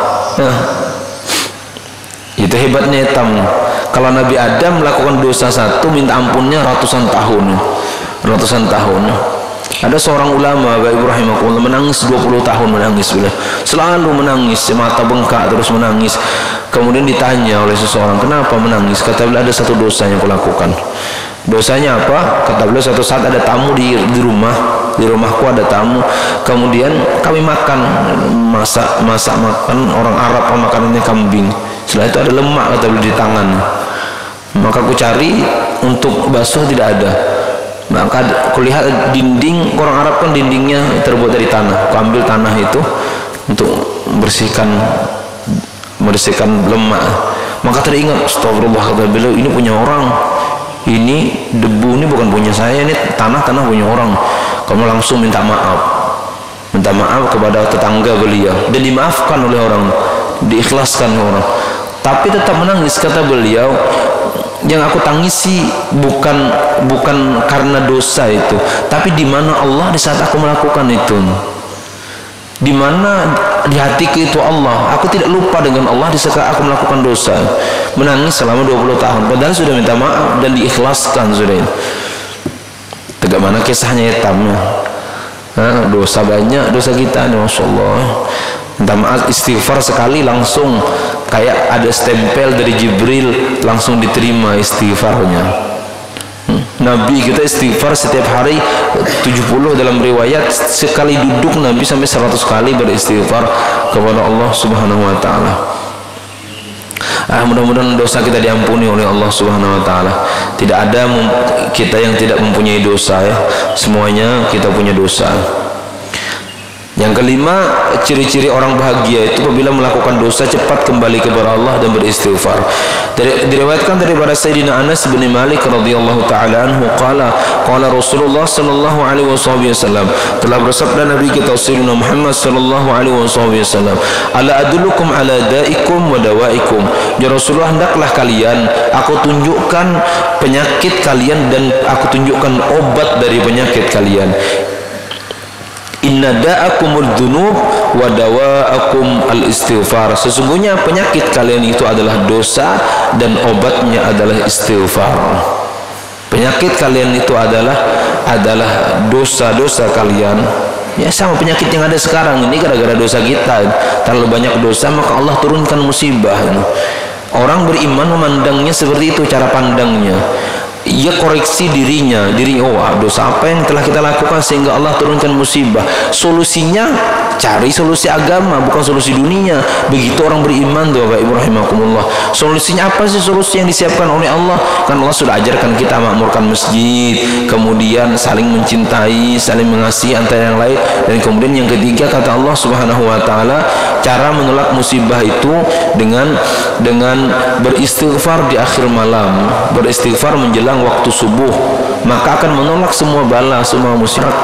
Itu hebatnya etam. Kalau Nabi Adam melakukan dosa satu, minta ampunnya ratusan tahun. Ada seorang ulama, Bapak Ibu rahimakumullah, menangis 20 tahun, menangis, selalu menangis, mata bengkak terus menangis. Kemudian ditanya oleh seseorang, kenapa menangis? Kata beliau, ada satu dosa yang kulakukan. Dosanya apa? Kata beliau, satu saat ada tamu di rumahku ada tamu, kemudian kami masak makan, orang Arab makanannya kambing. Setelah itu ada lemak, kata beliau, di tangan. Maka aku cari untuk basuh, tidak ada. Maka kulihat dinding, orang Arab kan dindingnya terbuat dari tanah. Aku ambil tanah itu untuk membersihkan lemak. Maka teringat, astagfirullah, kata beliau, ini punya orang, ini debu ini bukan punya saya, ini tanah punya orang. Kamu langsung minta maaf kepada tetangga beliau, dan dimaafkan oleh orang, diikhlaskan oleh orang. Tapi tetap menangis, kata beliau, yang aku tangisi bukan karena dosa itu, tapi di mana Allah di saat aku melakukan itu, di mana di hatiku itu Allah. Aku tidak lupa dengan Allah di saat aku melakukan dosa. Menangis selama 20 tahun, padahal sudah minta maaf dan diikhlaskan sudah. Bagaimana kisahnya etamnya? Dosa banyak, dosa kita nih, masya Allah. Minta maaf, istighfar sekali langsung kayak ada stempel dari Jibril, langsung diterima istighfarnya. Nabi kita istighfar setiap hari 70, dalam riwayat sekali duduk Nabi sampai 100 kali beristighfar kepada Allah Subhanahu wa taala. Mudah-mudahan dosa kita diampuni oleh Allah Subhanahu wa taala. Tidak ada kita yang tidak mempunyai dosa, ya. Semuanya kita punya dosa. Yang kelima, ciri-ciri orang bahagia itu apabila melakukan dosa cepat kembali kepada Allah dan beristighfar. Diriwayatkan daripada Sayyidina Anas bin Malik radhiyallahu taala anhu qala Rasulullah sallallahu alaihi wasallam, telah bersabda Nabi kita Sayyidina Muhammad sallallahu alaihi wasallam, ala adullukum ala daikum wa dawaikum, ya Rasulullah, hendaklah kalian aku tunjukkan penyakit kalian dan aku tunjukkan obat dari penyakit kalian. Inna da'akumul dzunub wa dawa'akum al-istighfar. Sesungguhnya penyakit kalian itu adalah dosa dan obatnya adalah istighfar. Penyakit kalian itu adalah dosa-dosa kalian, Ya sama penyakit yang ada sekarang ini gara-gara dosa kita. Terlalu banyak dosa maka Allah turunkan musibah. Orang beriman memandangnya seperti itu cara pandangnya. Ia koreksi dirinya, dosa apa yang telah kita lakukan sehingga Allah turunkan musibah. Solusinya cari solusi agama, bukan solusi dunia. Begitu orang beriman tuh Bapak Ibu rahimakumullah. Solusinya apa sih? Solusi yang disiapkan oleh Allah. Kan Allah sudah ajarkan kita makmurkan masjid, kemudian saling mencintai, saling mengasihi antara yang lain, dan kemudian yang ketiga kata Allah Subhanahu wa taala, cara menolak musibah itu dengan beristighfar di akhir malam, beristighfar menjelang waktu subuh, maka akan menolak semua bala, semua musibah.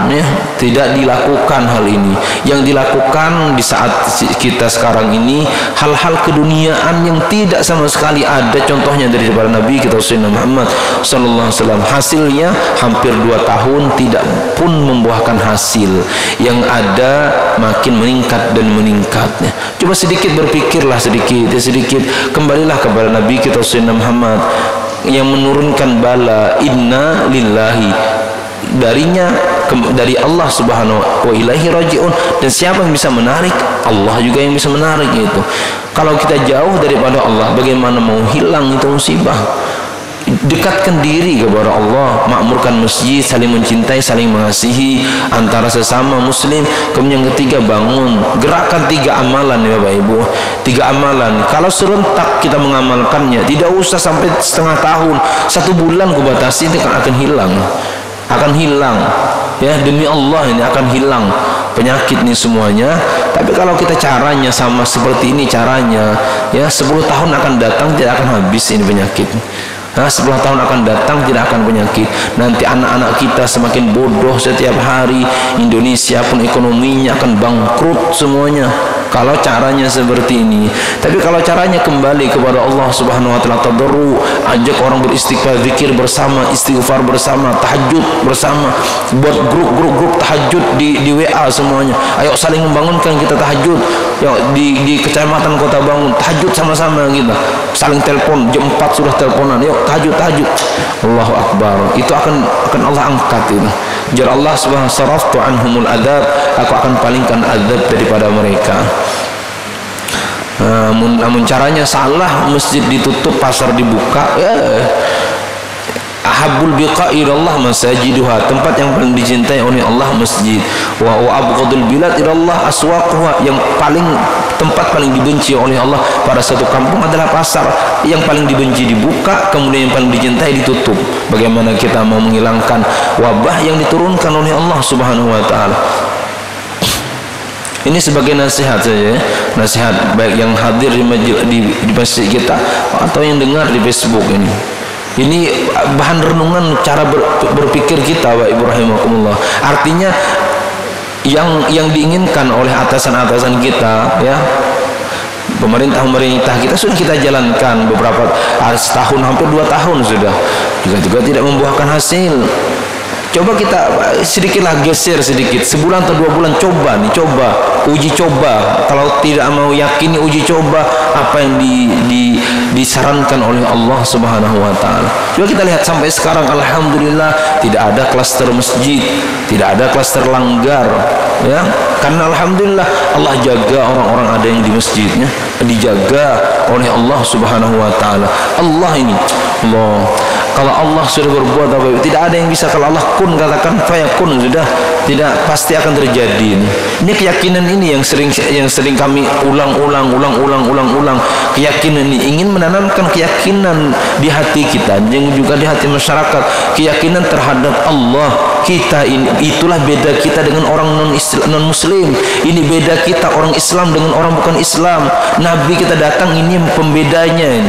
Ya, tidak dilakukan hal ini. Yang dilakukan di saat kita sekarang ini hal-hal keduniaan yang tidak sama sekali ada contohnya dari para Nabi kita Sayyidina Muhammad sallallahu alaihi wasallam. Hasilnya hampir 2 tahun tidak pun membuahkan hasil. Yang ada makin meningkat dan meningkatnya. Coba sedikit berpikirlah sedikit, kembalilah kepada Nabi kita Sayyidina Muhammad yang menurunkan bala, inna lillahi, dari Allah subhanahu wa ilaihi raji'un. Dan siapa yang bisa menarik? Allah juga yang bisa menarik itu. Kalau kita jauh daripada Allah, bagaimana mau hilang itu musibah? Dekatkan diri kepada Allah, makmurkan masjid, saling mencintai, saling mengasihi antara sesama muslim. Kemudian yang ketiga, bangun, gerakan 3 amalan ya Bapak Ibu. 3 amalan, kalau serentak kita mengamalkannya, tidak usah sampai setengah tahun, 1 bulan kubatasi, itu akan hilang ya, demi Allah ini akan hilang penyakit ini semuanya. Tapi kalau kita caranya sama seperti ini caranya, ya 10 tahun akan datang tidak akan habis ini penyakit. 10 tahun akan datang tidak akan penyakit. Nanti anak-anak kita semakin bodoh setiap hari. Indonesia pun ekonominya akan bangkrut semuanya kalau caranya seperti ini. Tapi kalau caranya kembali kepada Allah Subhanahu wa taala, tadarru, ajak orang beristighfar, zikir bersama, istighfar bersama, tahajud bersama, buat grup tahajud di WA semuanya. Ayo saling membangunkan kita tahajud. Ya, di kecamatan Kota Bangun tahajud sama-sama kita. Saling telepon, jam 4 sudah teleponan. Yuk tahajud. Allahu akbar. Itu akan Allah angkat itu. Jar Allah Subhanahu wa taala, saraftu anhumul adab, aku akan palingkan adab daripada mereka. Namun caranya salah, masjid ditutup, pasar dibuka. Ahabul biqa ilallah masajiduha, tempat yang paling dicintai oleh Allah masjid. Wa abghadul bilad ilallah aswaquha, yang tempat paling dibenci oleh Allah pada satu kampung adalah pasar. Yang paling dibenci dibuka, kemudian yang paling dicintai ditutup. Bagaimana kita mau menghilangkan wabah yang diturunkan oleh Allah Subhanahu wa taala? Ini sebagai nasihat saja ya. Nasihat baik yang hadir di masjid kita atau yang dengar di Facebook ini. Ini bahan renungan cara berpikir kita Bapak Ibu rahimakumullah. Artinya yang diinginkan oleh atasan-atasan kita ya, pemerintah kita sudah kita jalankan beberapa setahun, hampir 2 tahun sudah, juga tidak membuahkan hasil. Coba kita sedikitlah geser sedikit, sebulan atau 2 bulan, coba uji coba. Kalau tidak mau yakini, uji coba apa yang disarankan oleh Allah Subhanahu wa taala. Coba kita lihat sampai sekarang alhamdulillah tidak ada klaster masjid, tidak ada klaster langgar ya. Karena alhamdulillah Allah jaga orang-orang ada yang di masjidnya, dijaga oleh Allah Subhanahu wa taala. Allah ini, kalau Allah sudah berbuat apa, tidak ada yang bisa. Kalau Allah kun, katakan fayakun, sudah, tidak, pasti akan terjadi. Ini keyakinan ini yang sering kami ulang. Keyakinan ini ingin menanamkan keyakinan di hati kita dan juga di hati masyarakat, keyakinan terhadap Allah kita ini. Itulah beda kita dengan orang non muslim. Ini beda kita orang Islam dengan orang bukan Islam. Nabi kita datang, ini pembedanya.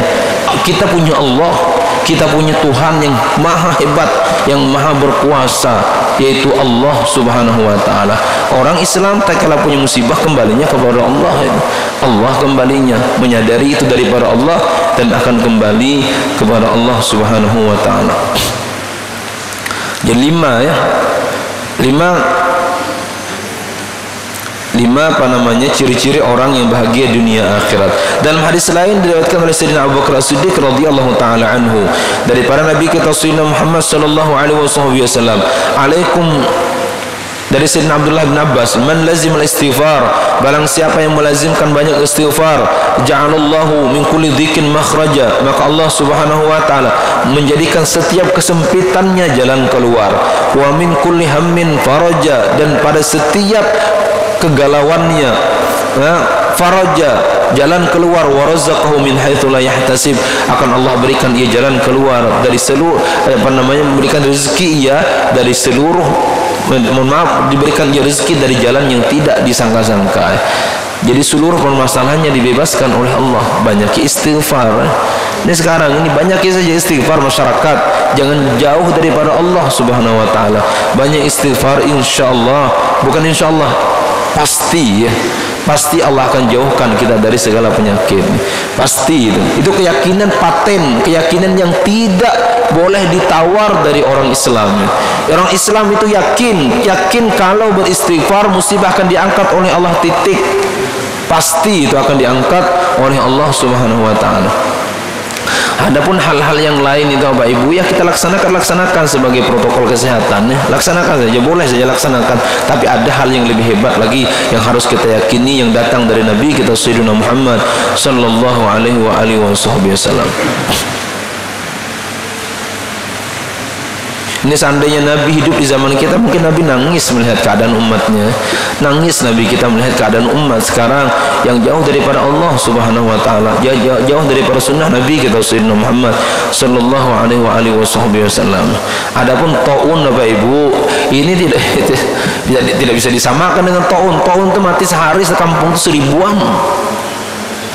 Kita punya Allah, kita punya Tuhan yang maha hebat, yang maha berkuasa, yaitu Allah Subhanahu wa taala. Orang Islam tak kala punya musibah kembalinya kepada Allah. Allah kembalinya, menyadari itu daripada Allah dan akan kembali kepada Allah Subhanahu wa taala. Jadi 5 ya. 5 apa namanya ciri-ciri orang yang bahagia dunia akhirat. Dalam hadis lain diriwayatkan oleh Sayyidina Abu Bakar As-Siddiq radhiyallahu taala anhu dari para nabi kita Sayyidina Muhammad sallallahu alaihi wasallam, alaikum Dari Sayyidina Abdullah bin Abbas, man lazim al-istighfar, barang siapa yang melazimkan banyak istighfar, ja'alallahu min kulli dhikin makhraja, maka Allah Subhanahu wa taala menjadikan setiap kesempitannya jalan keluar, wa min kulli hammin faraja, dan pada setiap kegalauannya faraja, jalan keluar, wa razaqahu min haitsu la yahtasib, akan Allah berikan ia jalan keluar dari seluruh memberikan rezeki ia dari seluruh, mohon maaf, diberikan dia rezeki dari jalan yang tidak disangka-sangka. Jadi seluruh permasalahannya dibebaskan oleh Allah. Banyak istighfar. Ini sekarang ini banyak saja istighfar masyarakat. Jangan jauh daripada Allah Subhanahu wa taala. Banyak istighfar, insyaallah, bukan insyaallah, pasti ya. Pasti Allah akan jauhkan kita dari segala penyakit. Pasti itu. Itu keyakinan paten, keyakinan yang tidak boleh ditawar dari orang Islam. Orang Islam itu yakin kalau beristighfar musibah akan diangkat oleh Allah, titik. Pasti itu akan diangkat oleh Allah Subhanahu wa taala. Adapun hal-hal yang lain itu Bapak Ibu ya kita laksanakan sebagai protokol kesehatan ya. Laksanakan saja, boleh saja laksanakan. Tapi ada hal yang lebih hebat lagi yang harus kita yakini, yang datang dari Nabi kita Sayyidina Muhammad sallallahu alaihi wasallam. Ini seandainya Nabi hidup di zaman kita, mungkin Nabi nangis melihat keadaan umatnya. Nangis Nabi kita melihat keadaan umat sekarang yang jauh daripada Allah Subhanahu wa taala, jauh daripada sunnah Nabi kita Sayyidina Muhammad sallallahu alaihi wasallam. Adapun taun Bapak Ibu, ini tidak bisa disamakan dengan taun. Taun itu mati sehari sekampung itu 1000-an.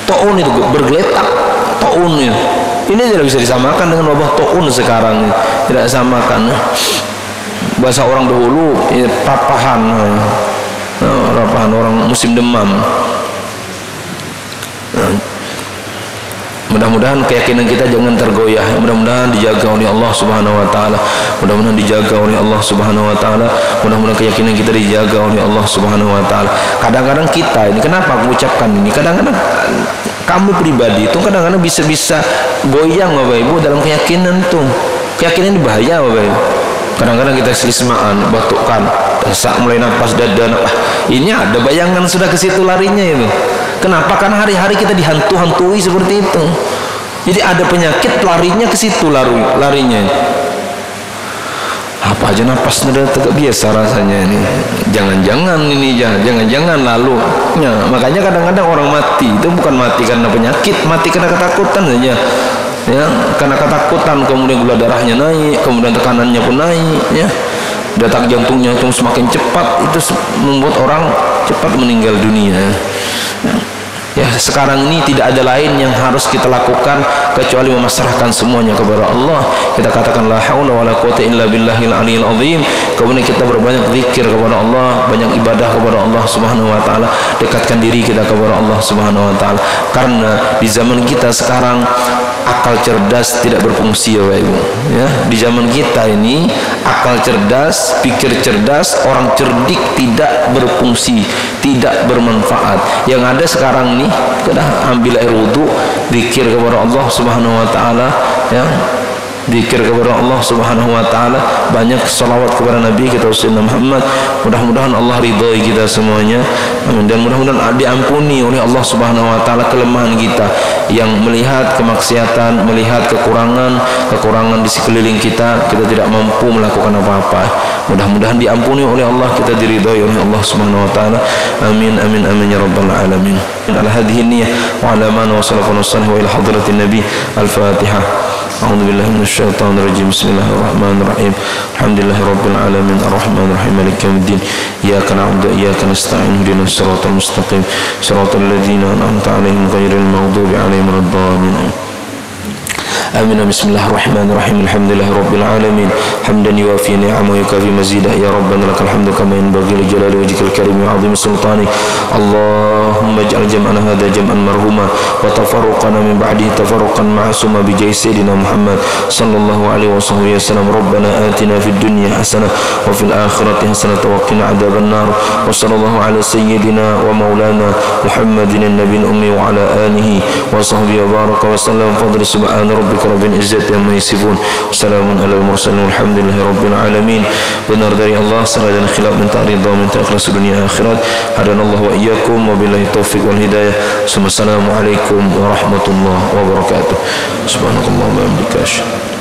Taun itu bergeletak, taunnya. Ini tidak bisa disamakan dengan wabah taun sekarang. Tidak samakan. Bahasa orang dahulu ini rapahan orang musim demam. Mudah-mudahan keyakinan kita jangan tergoyah. Mudah-mudahan dijaga oleh Allah Subhanahu wa taala. Mudah-mudahan dijaga oleh Allah Subhanahu wa taala. Mudah-mudahan keyakinan kita dijaga oleh Allah Subhanahu wa taala. Kadang-kadang kita ini, kenapa aku ucapkan ini? Kadang-kadang kamu pribadi itu kadang-kadang bisa goyang Bapak Ibu dalam keyakinan itu. Keyakinan ini bahaya Bapak Ibu. Kadang-kadang kita selismaan, batukkan, saat mulai nafas dada, ini ada bayangan sudah ke situ larinya itu. Kenapa? Karena hari-hari kita dihantu-hantui seperti itu. Jadi ada penyakit larinya ke situ, larinya. Apa aja nafas tidak biasa rasanya ini. Jangan-jangan lalu. Ya, makanya kadang-kadang orang mati itu bukan mati karena penyakit, mati karena ketakutan saja. Ya, karena ketakutan kemudian gula darahnya naik, kemudian tekanannya pun naik, ya. Detak jantungnya itu semakin cepat, itu membuat orang cepat meninggal dunia. Ya, sekarang ini tidak ada lain yang harus kita lakukan kecuali memasrahkan semuanya kepada Allah. Kita katakan la haula wala quwata illa billahil aliyil azim. Kemudian kita berbanyak zikir kepada Allah, banyak ibadah kepada Allah Subhanahu wa taala, dekatkan diri kita kepada Allah Subhanahu wa taala. Karena di zaman kita sekarang akal cerdas tidak berfungsi ya Bapak Ibu. Ya, di zaman kita ini akal cerdas, pikir cerdas, orang cerdik tidak berfungsi, tidak bermanfaat. Yang ada sekarang ini kita ambil air wudu, zikir kepada Allah Subhanahu wa taala, ya. Zikir kepada Allah Subhanahu wa taala, banyak selawat kepada Nabi kita Sayyidina Muhammad. Mudah-mudahan Allah ridhai kita semuanya. Amin. Dan mudah-mudahan diampuni oleh Allah Subhanahu wa taala kelemahan kita yang melihat kemaksiatan, melihat kekurangan di sekeliling kita tidak mampu melakukan apa-apa. Mudah-mudahan diampuni oleh Allah, kita diridhai oleh Allah Subhanahu wa taala. Amin amin amin ya rabbal alamin. Ala hadhihi niyyah wa ala man wa sallallahu ila hadratin nabi. Al-Fatihah. أعوذ بالله من الشيطان الرجيم بسم الله الرحمن الرحيم الحمد لله رب العالمين الرحمن الرحيم مالك يوم الدين إياك نعبد وإياك نستعين اهدنا الصراط المستقيم صراط الذين أنعمت عليهم غير المغضوب عليهم ولا الضالين آمين بسم الله الرحمن الرحيم الحمد لله رب العالمين حمدا يوافي نعمه ويكافي مزيدا يا ربنا لك الحمد كما ينبغي لجلال وجهك الكريم وعظيم سلطانك اللهم اللهم اجعل جمعنا هذا جمعا مرحوما وتفرقنا من بعده تفرقا معصوما بجاه سيدنا محمد صلى الله عليه وسلم. ربنا آتنا في الدنيا حسنة وفي الآخرة حسنة وقنا عذاب النار. وصلى الله على سيدنا ومولانا محمد النبي الأمي وعلى آله وصحبه وبارك وسلم. فضل سبحان ربك رب العزة عما يصفون وسلام على المرسلين والحمد لله رب العالمين. Benar dari Allah, salah dan khilaf minta ridha minta ikhlas dunia akhirat. Hadanallahu wa iyyakum wa billahi taufiq wal hidayah. Assalamualaikum warahmatullahi wabarakatuh. Subhanallah wa bihamdihi.